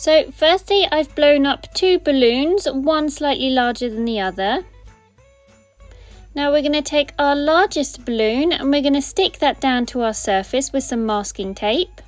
So firstly, I've blown up 2 balloons, one slightly larger than the other. Now we're going to take our largest balloon and we're going to stick that down to our surface with some masking tape.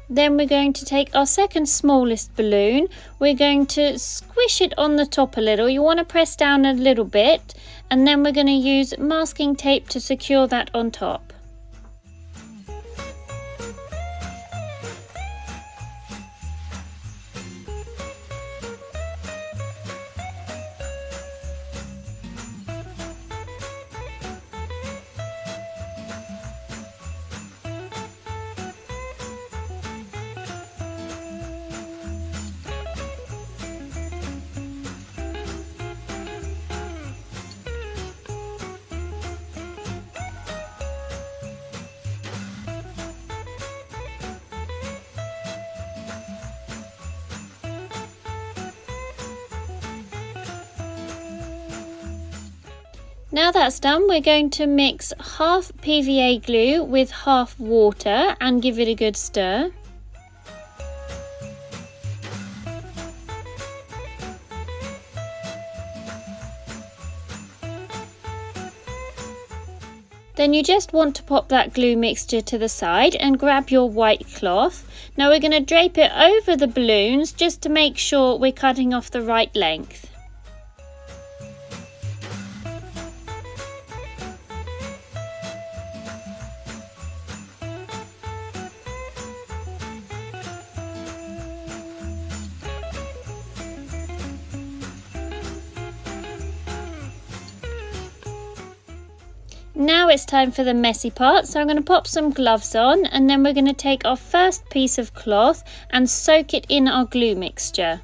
Then we're going to take our second smallest balloon, we're going to squish it on the top a little. You want to press down a little bit, and then we're going to use masking tape to secure that on top. Now that's done, we're going to mix half PVA glue with half water and give it a good stir. Then you just want to pop that glue mixture to the side and grab your white cloth. Now we're going to drape it over the balloons just to make sure we're cutting off the right length. Now it's time for the messy part, so I'm going to pop some gloves on and then we're going to take our first piece of cloth and soak it in our glue mixture.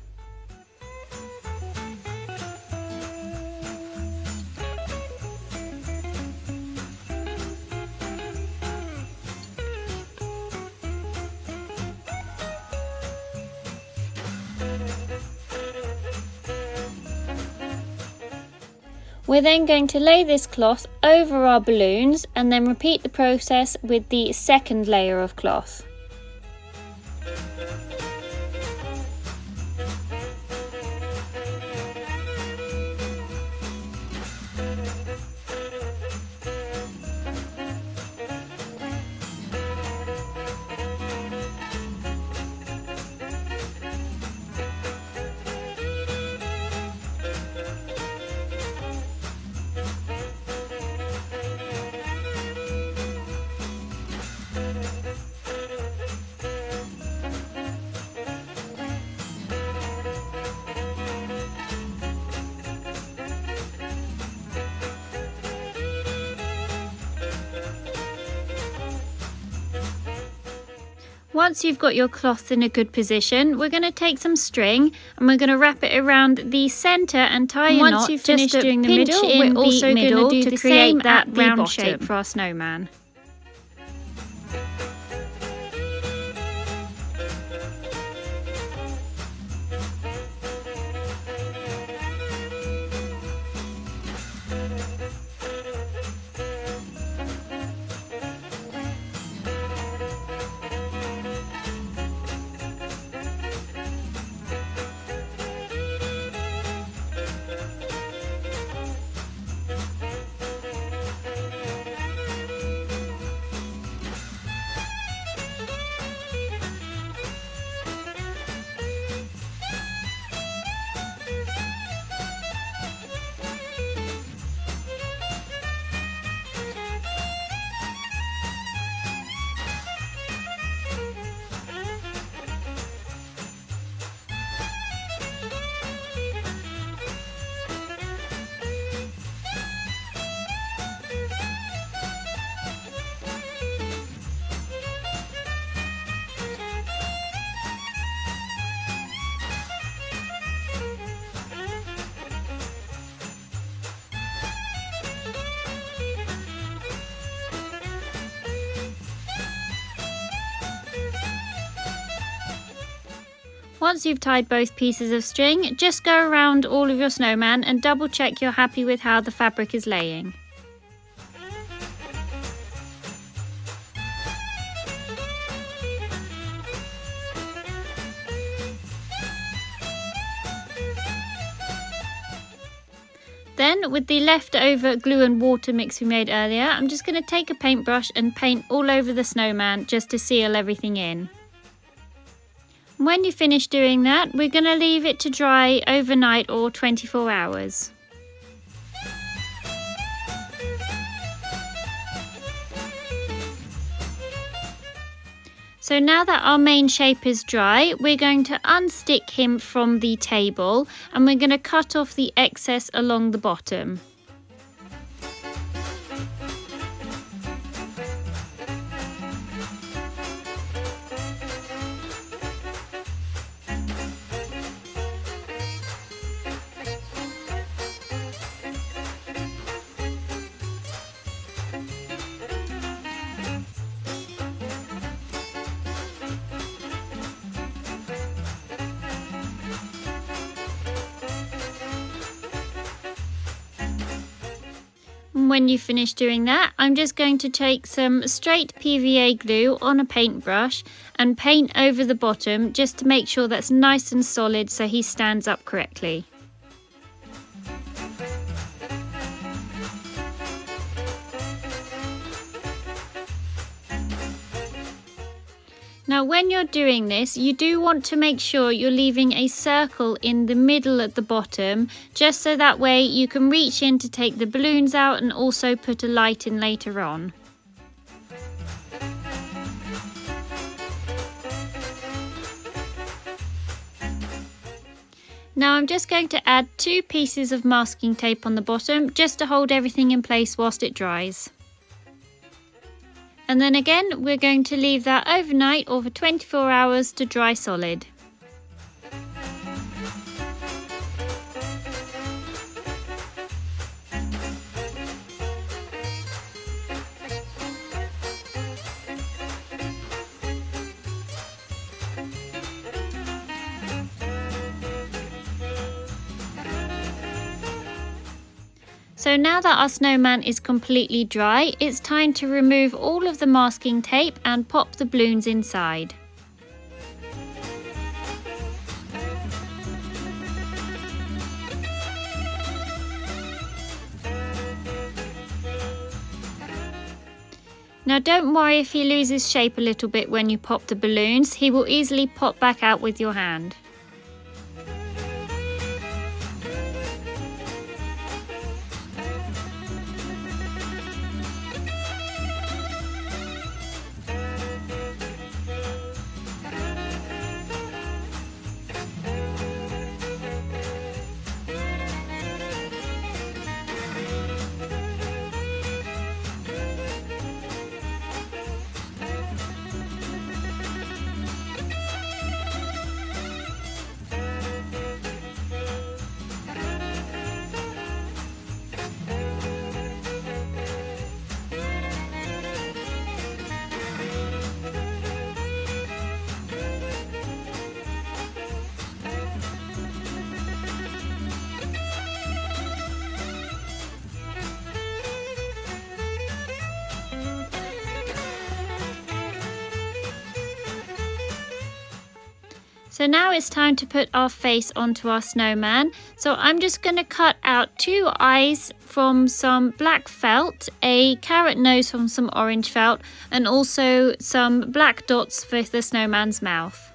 We're then going to lay this cloth over our balloons and then repeat the process with the second layer of cloth. Once you've got your cloth in a good position, we're going to take some string and we're going to wrap it around the centre and tie a knot. Once you've finished doing the middle, we're also going to do the same at the round shape for our snowman. Once you've tied both pieces of string, just go around all of your snowman and double check you're happy with how the fabric is laying. Then with the leftover glue and water mix we made earlier, I'm just going to take a paintbrush and paint all over the snowman just to seal everything in. When you finish doing that, we're going to leave it to dry overnight or 24 hours. So now that our main shape is dry, we're going to unstick him from the table and we're going to cut off the excess along the bottom. When you finish doing that, I'm just going to take some straight PVA glue on a paintbrush and paint over the bottom just to make sure that's nice and solid so he stands up correctly. Now when you're doing this, you do want to make sure you're leaving a circle in the middle at the bottom, just so that way you can reach in to take the balloons out and also put a light in later on. Now I'm just going to add 2 pieces of masking tape on the bottom just to hold everything in place whilst it dries. And then again, we're going to leave that overnight or for 24 hours to dry solid. So now that our snowman is completely dry, it's time to remove all of the masking tape and pop the balloons inside. Now don't worry if he loses shape a little bit when you pop the balloons, he will easily pop back out with your hand. So now it's time to put our face onto our snowman. So I'm just going to cut out 2 eyes from some black felt, a carrot nose from some orange felt, and also some black dots for the snowman's mouth.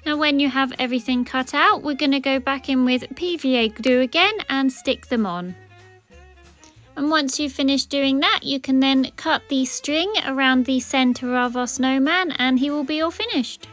Now when you have everything cut out, we're going to go back in with PVA glue again and stick them on. And once you've finished doing that, you can then cut the string around the centre of our snowman and he will be all finished.